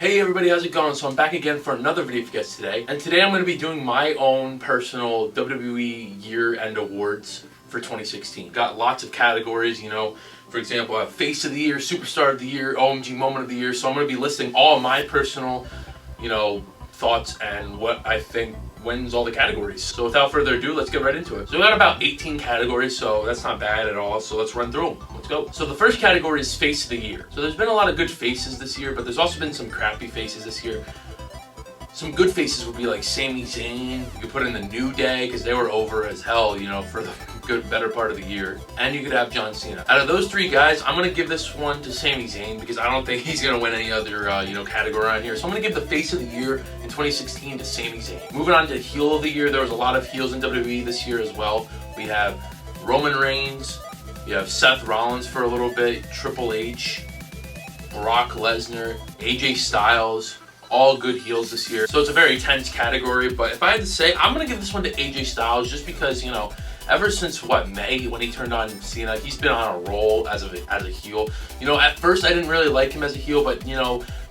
Hey everybody, how's it going? So I'm back again for another video for you guys today. And today I'm going to be doing my own personal WWE year-end awards for 2016. Got lots of categories, for example, I have Face of the Year, Superstar of the Year, OMG Moment of the Year. So I'm going to be listing all of my personal, thoughts and what I think wins all the categories. So without further ado, let's get right into it. So we got about 18 categories, so that's not bad at all. So let's run through them. Let's go. So the first category is Face of the Year. So there's been a lot of good faces this year, but there's also been some crappy faces this year. Some good faces would be like Sami Zayn. You could put in the New Day because they were over as hell, for the better part of the year. And you could have John Cena. Out of those three guys, I'm gonna give this one to Sami Zayn because I don't think he's gonna win any other category on here. So I'm gonna give the Face of the Year in 2016 to Sami Zayn. Moving on to Heel of the Year, there was a lot of heels in WWE this year as well. We have Roman Reigns, you have Seth Rollins for a little bit, Triple H, Brock Lesnar, AJ Styles. All good heels this year. So it's a very tense category, but if I had to say, I'm going to give this one to AJ Styles just because, ever since, May, when he turned on Cena, he's been on a roll as a heel. At first I didn't really like him as a heel, but,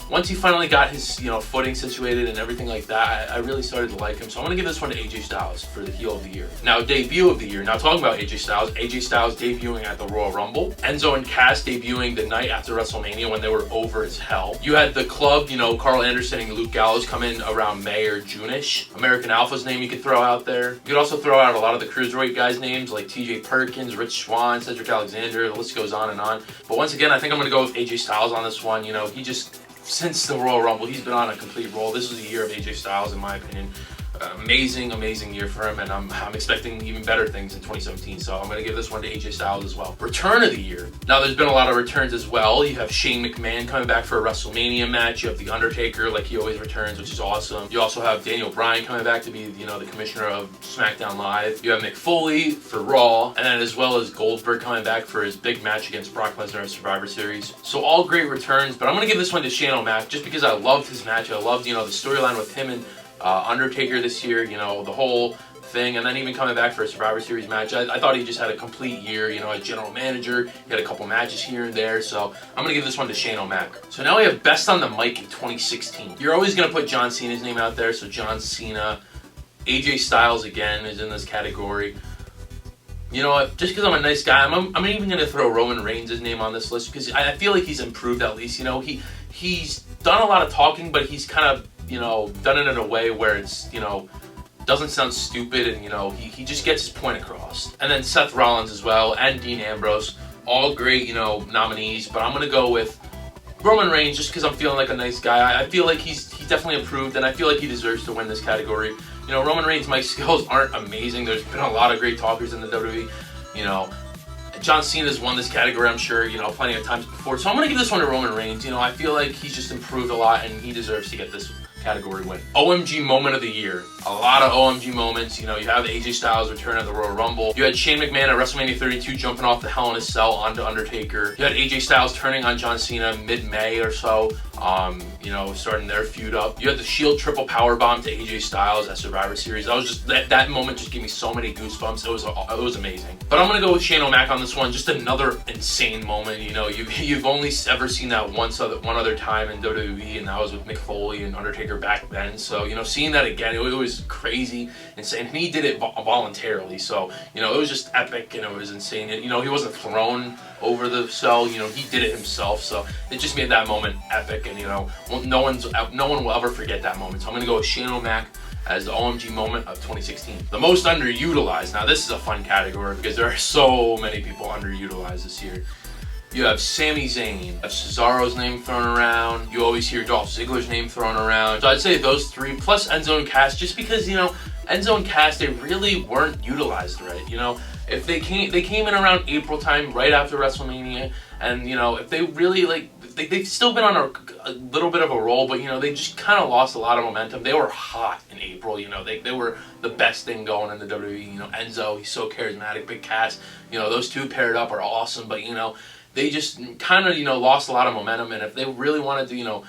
once he finally got his, footing situated and everything like that, I really started to like him. So I'm going to give this one to AJ Styles for the heel of the year. Now, debut of the year. Now, talking about AJ Styles debuting at the Royal Rumble. Enzo and Cass debuting the night after WrestleMania when they were over as hell. You had the club, Carl Anderson and Luke Gallows come in around May or June-ish. American Alpha's name you could throw out there. You could also throw out a lot of the Cruiserweight guys' names like TJ Perkins, Rich Swann, Cedric Alexander. The list goes on and on. But once again, I think I'm going to go with AJ Styles on this one. He just... Since the Royal Rumble, he's been on a complete roll. This was a year of AJ Styles, in my opinion. Amazing year for him, and I'm expecting even better things in 2017, so I'm going to give this one to AJ Styles as well. Return of the year. Now, there's been a lot of returns as well. You have Shane McMahon coming back for a WrestleMania match. You have The Undertaker, like he always returns, which is awesome. You also have Daniel Bryan coming back to be, the commissioner of SmackDown Live. You have Mick Foley for Raw, and then as well as Goldberg coming back for his big match against Brock Lesnar at Survivor Series. So all great returns, but I'm going to give this one to Shane O'Mac just because I loved his match. I loved, the storyline with him and Undertaker this year, the whole thing, and then even coming back for a Survivor Series match. I thought he just had a complete year, as general manager. He had a couple matches here and there, so I'm going to give this one to Shane O'Mac. So now we have Best on the Mic in 2016. You're always going to put John Cena's name out there, so John Cena. AJ Styles, again, is in this category. You know what, just because I'm a nice guy, I'm even going to throw Roman Reigns' name on this list because I feel like he's improved at least. He's done a lot of talking, but he's kind of done it in a way where it's, doesn't sound stupid and, he just gets his point across. And then Seth Rollins as well and Dean Ambrose, all great, nominees, but I'm going to go with Roman Reigns just because I'm feeling like a nice guy. I feel like he's definitely improved and I feel like he deserves to win this category. Roman Reigns' mic skills aren't amazing. There's been a lot of great talkers in the WWE, John Cena's won this category, I'm sure, plenty of times before. So I'm going to give this one to Roman Reigns. I feel like he's just improved a lot and he deserves to get this category win. OMG Moment of the Year. A lot of OMG moments. You have AJ Styles return at the Royal Rumble. You had Shane McMahon at WrestleMania 32 jumping off the Hell in a Cell onto Undertaker. You had AJ Styles turning on John Cena mid-May or so, starting their feud up. You had the Shield triple powerbomb to AJ Styles at Survivor Series. That moment just gave me so many goosebumps. It was amazing. But I'm gonna go with Shane O'Mac on this one. Just another insane moment. You've only ever seen that one other time in WWE, and that was with Mick Foley and Undertaker back then. So seeing that again, it was crazy, insane. And he did it voluntarily. So it was just epic and it was insane. He wasn't thrown over the cell. He did it himself. So it just made that moment epic. And no one will ever forget that moment. So I'm gonna go with Shane O'Mac as the OMG moment of 2016. The most underutilized. Now this is a fun category because there are so many people underutilized this year. You have Sami Zayn, you have Cesaro's name thrown around, you always hear Dolph Ziggler's name thrown around. So I'd say those three, plus Enzo and Cass, just because, Enzo and Cass, they really weren't utilized right. If they came in around April time, right after WrestleMania, and, if they really, they've still been on a little bit of a roll, but, they just kind of lost a lot of momentum. They were hot in April, they were the best thing going in the WWE. Enzo, he's so charismatic, big Cass, those two paired up are awesome, but, they just kind of, lost a lot of momentum, and if they really wanted to,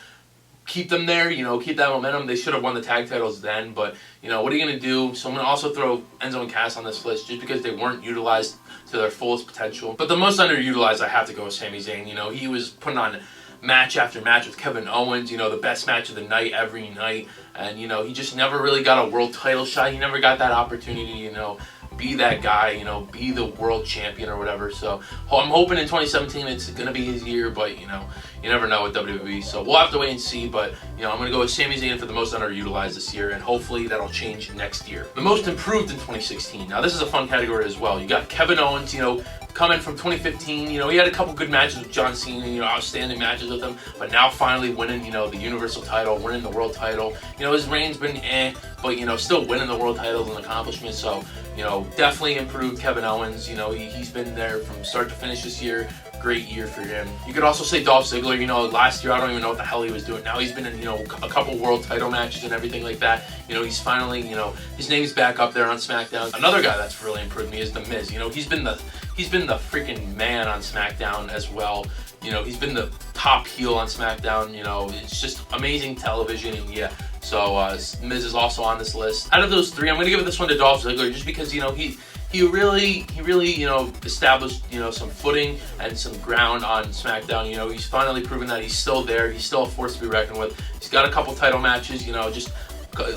keep them there, keep that momentum, they should have won the tag titles then, but, what are you going to do? So I'm going to also throw Enzo and Cass on this list just because they weren't utilized to their fullest potential. But the most underutilized, I have to go with Sami Zayn. He was putting on match after match with Kevin Owens, you know, the best match of the night every night. And, you know, he just never really got a world title shot. He never got that opportunity, you know, be that guy, you know, be the world champion or whatever. So I'm hoping in 2017 it's going to be his year, but, you know, you never know with WWE. So we'll have to wait and see, but, you know, I'm going to go with Sami Zayn for the most underutilized this year, and hopefully that'll change next year. The most improved in 2016. Now, this is a fun category as well. You got Kevin Owens, you know, coming from 2015, you know, he had a couple good matches with John Cena, you know, outstanding matches with him, but now finally winning, you know, the Universal title, winning the world title. You know, his reign's been but, you know, still winning the world title is an accomplishment. So, you know, definitely improved Kevin Owens. You know, he's been there from start to finish this year. Great year for him. You could also say Dolph Ziggler. You know, last year I don't even know what the hell he was doing. Now he's been in, you know, a couple world title matches and everything like that. You know, he's finally, you know, his name's back up there on SmackDown. Another guy that's really improved me is The Miz. You know, he's been the freaking man on SmackDown as well. You know, he's been the top heel on SmackDown. You know, it's just amazing television, and yeah. So Miz is also on this list. Out of those three, I'm gonna give this one to Dolph Ziggler just because, you know, he really, you know, established, you know, some footing and some ground on SmackDown. You know, he's finally proven that he's still there. He's still a force to be reckoned with. He's got a couple title matches, you know, just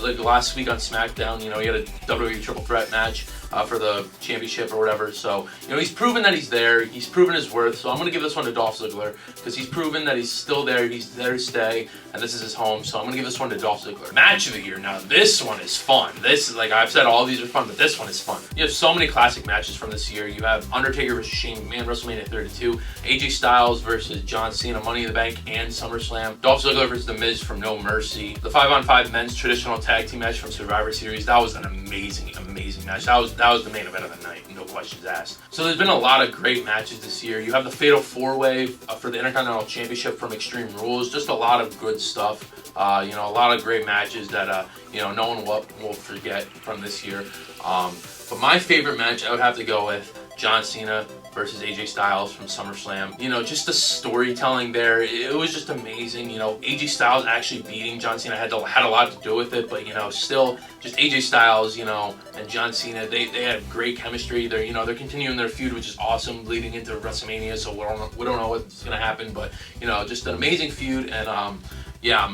like last week on SmackDown. You know, he had a WWE triple threat match for the championship or whatever. So, you know, he's proven that he's there. He's proven his worth. So I'm going to give this one to Dolph Ziggler because he's proven that he's still there. He's there to stay, and this is his home. So I'm going to give this one to Dolph Ziggler. Match of the year. Now, this one is fun. This is, like I've said, all these are fun, but this one is fun. You have so many classic matches from this year. You have Undertaker versus Shane McMahon, WrestleMania 32. AJ Styles versus John Cena, Money in the Bank and SummerSlam. Dolph Ziggler versus The Miz from No Mercy. The 5-on-5 men's traditional tag team match from Survivor Series. That was an amazing, amazing match. That was the main event of the night, no questions asked. So there's been a lot of great matches this year. You have the Fatal 4-Way for the Intercontinental Championship from Extreme Rules. Just a lot of good stuff. You know, a lot of great matches that you know, no one will forget from this year. But my favorite match, I would have to go with John Cena versus AJ Styles from SummerSlam. You know, just the storytelling there, it was just amazing. You know, AJ Styles actually beating John Cena had a lot to do with it, but, you know, still just AJ Styles, you know, and John Cena, they had great chemistry. They're, you know, they're continuing their feud, which is awesome, leading into WrestleMania. So we don't know what's gonna happen, but, you know, just an amazing feud. And yeah,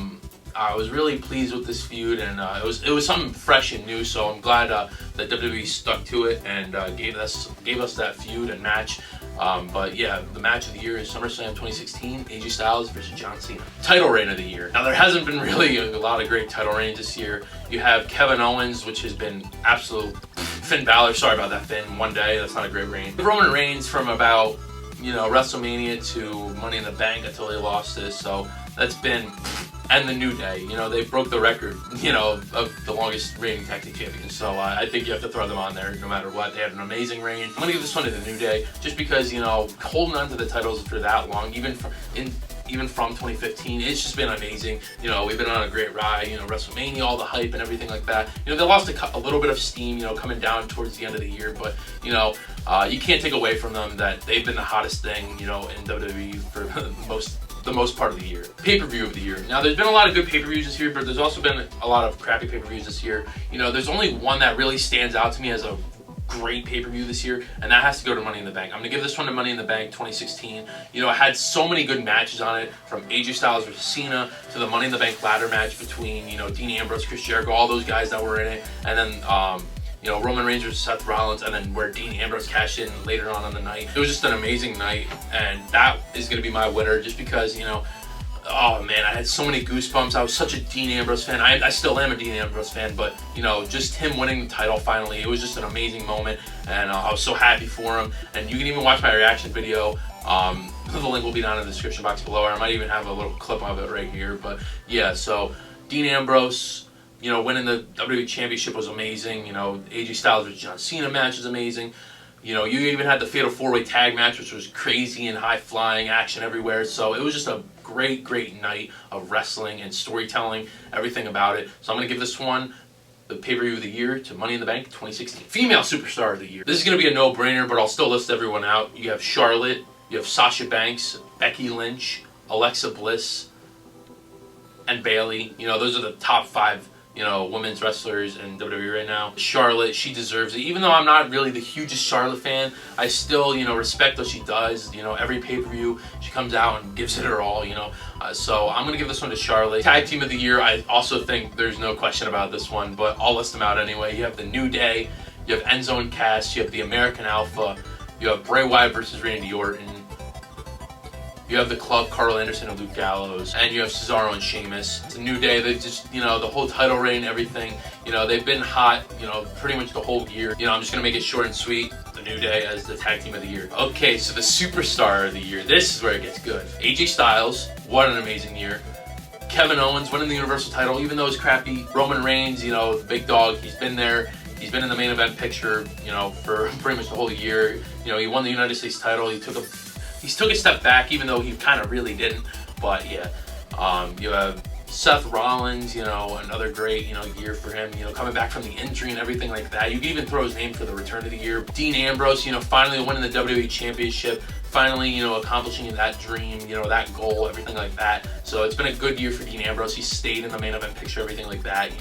I was really pleased with this feud, and it was something fresh and new. So I'm glad that WWE stuck to it and gave us that feud and match. But yeah, the match of the year is SummerSlam 2016, AJ Styles versus John Cena. Title reign of the year. Now, there hasn't been really a lot of great title reigns this year. You have Kevin Owens, which has been absolute. Finn Balor, sorry about that, Finn. One day, that's not a great reign. Roman Reigns from about, you know, WrestleMania to Money in the Bank until they lost this. So that's been. And the New Day, you know, they broke the record, you know, of the longest reigning tag team champions. So I think you have to throw them on there no matter what. They had an amazing reign. I'm gonna give this one to the New Day just because, you know, holding on to the titles for that long, even from 2015, it's just been amazing. You know, we've been on a great ride. You know, WrestleMania, all the hype and everything like that. You know, they lost a little bit of steam, you know, coming down towards the end of the year, but, you know, you can't take away from them that they've been the hottest thing, you know, in WWE for the most part of the year. Pay-per-view of the year. Now, there's been a lot of good pay-per-views this year, but there's also been a lot of crappy pay-per-views this year. You know, there's only one that really stands out to me as a great pay-per-view this year, and that has to go to Money in the Bank. I'm gonna give this one to Money in the Bank 2016. You know, it had so many good matches on it, from AJ Styles versus Cena to the Money in the Bank ladder match between, you know, Dean Ambrose, Chris Jericho, all those guys that were in it, and then you know, Roman Reigns versus Seth Rollins, and then where Dean Ambrose cashed in later on the night. It was just an amazing night, and that is gonna be my winner just because, you know, oh man, I had so many goosebumps. I was such a Dean Ambrose fan. I still am a Dean Ambrose fan, but, you know, just him winning the title finally, it was just an amazing moment, and I was so happy for him. And you can even watch my reaction video. The link will be down in the description box below, or I might even have a little clip of it right here. But yeah, so Dean Ambrose, you know, winning the WWE Championship was amazing. You know, AJ Styles versus John Cena match is amazing. You know, you even had the Fatal 4-Way tag match, which was crazy and high-flying, action everywhere. So it was just a great, great night of wrestling and storytelling, everything about it. So I'm going to give this one, the pay-per-view of the year, to Money in the Bank 2016. Female Superstar of the Year. This is going to be a no-brainer, but I'll still list everyone out. You have Charlotte, you have Sasha Banks, Becky Lynch, Alexa Bliss, and Bayley. You know, those are the top 5 women's wrestlers in WWE right now. Charlotte, she deserves it. Even though I'm not really the hugest Charlotte fan, I still, respect what she does. Every pay-per-view, she comes out and gives it her all, So I'm going to give this one to Charlotte. Tag Team of the Year, I also think there's no question about this one, but I'll list them out anyway. You have the New Day, you have Enzo and Cass, you have the American Alpha, you have Bray Wyatt versus Randy Orton, you have the Club, Carl Anderson and Luke Gallows, and you have Cesaro and Sheamus. It's a New Day. They just, the whole title reign and everything, they've been hot, pretty much the whole year. I'm just going to make it short and sweet. The New Day as the Tag Team of the Year. Okay, so the Superstar of the Year. This is where it gets good. AJ Styles, what an amazing year. Kevin Owens winning the Universal title, even though it's crappy. Roman Reigns, the big dog, he's been there. He's been in the main event picture, for pretty much the whole year. He won the United States title. He took a step back, even though he kind of really didn't. But yeah, you have Seth Rollins, another great, year for him, coming back from the injury and everything like that. You can even throw his name for the return of the year. Dean Ambrose, finally winning the WWE Championship, finally, accomplishing that dream, that goal, everything like that. So it's been a good year for Dean Ambrose. He stayed in the main event picture, everything like that,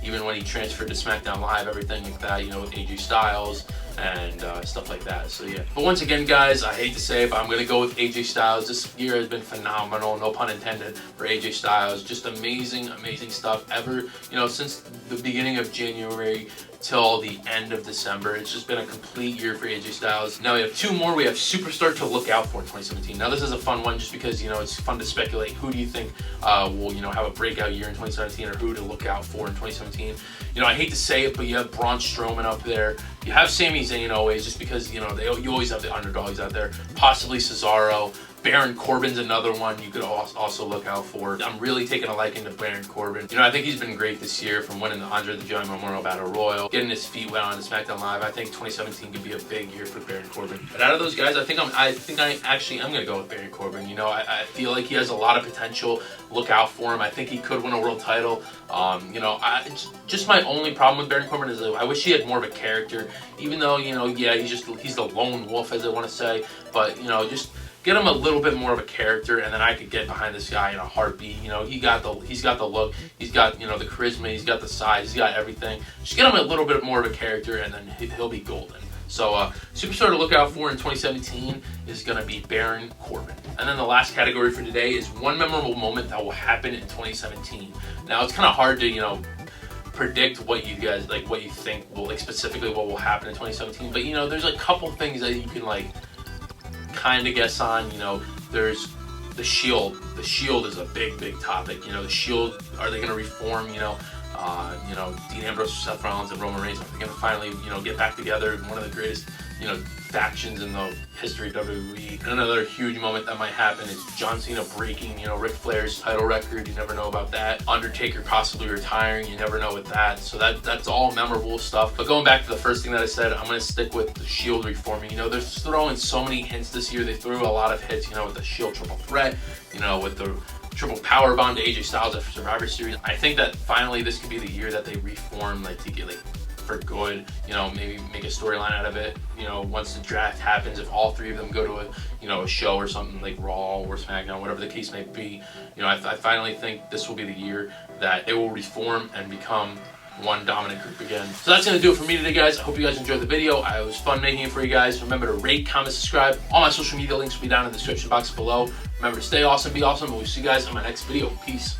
even when he transferred to SmackDown Live, everything like that, with AJ Styles and stuff like that. So yeah, but once again, guys, I hate to say it, but I'm gonna go with AJ Styles. This year has been phenomenal, no pun intended, for AJ Styles. Just amazing stuff ever, since the beginning of January till the end of December. It's just been a complete year for AJ Styles. Now we have two more. We have Superstar to look out for in 2017. Now this is a fun one just because, it's fun to speculate. Who do you think will, have a breakout year in 2017, or who to look out for in 2017? I hate to say it, but you have Braun Strowman up there. You have Sami Zayn always, just because, you always have the underdogs out there. Possibly Cesaro. Baron Corbin's another one you could also look out for. I'm really taking a liking to Baron Corbin. I think he's been great this year, from winning the Andre the Giant Memorial Battle Royal, getting his feet wet on SmackDown Live. I think 2017 could be a big year for Baron Corbin. But out of those guys, I think I actually am gonna go with Baron Corbin. I feel like he has a lot of potential. Look out for him. I think he could win a world title. Just my only problem with Baron Corbin is that I wish he had more of a character. Even though yeah, he's the lone wolf, as I want to say. But just get him a little bit more of a character, and then I could get behind this guy in a heartbeat. He's got the look, he's got the charisma, he's got the size, he's got everything. Just get him a little bit more of a character, and then he'll be golden. So Superstar to look out for in 2017 is going to be Baron Corbin. And then the last category for today is one memorable moment that will happen in 2017. Now it's kind of hard to predict what you guys what you think will specifically what will happen in 2017. But there's a couple things that you can kind of guess on. There's the Shield. The Shield is a big topic. The Shield, are they going to reform? Dean Ambrose, Seth Rollins, and Roman Reigns, are they going to finally get back together? One of the greatest factions in the history of WWE. And another huge moment that might happen is John Cena breaking Ric Flair's title record. You never know about that. Undertaker possibly retiring. You never know with that. So that's all memorable stuff. But going back to the first thing that I said, I'm going to stick with the Shield reforming. They're throwing so many hints this year. They threw a lot of hits, with the Shield triple threat, with the triple power bomb to AJ Styles after Survivor Series. I think that finally this could be the year that they reform, to get for good, maybe make a storyline out of it. Once the draft happens, if all three of them go to a show or something like Raw or SmackDown, whatever the case may be, I finally think this will be the year that they will reform and become one dominant group again. So that's going to do it for me today, guys. I hope you guys enjoyed the video. It was fun making it for you guys. Remember to rate, comment, subscribe. All my social media links will be down in the description box below. Remember to stay awesome, be awesome, and we'll see you guys in my next video. Peace.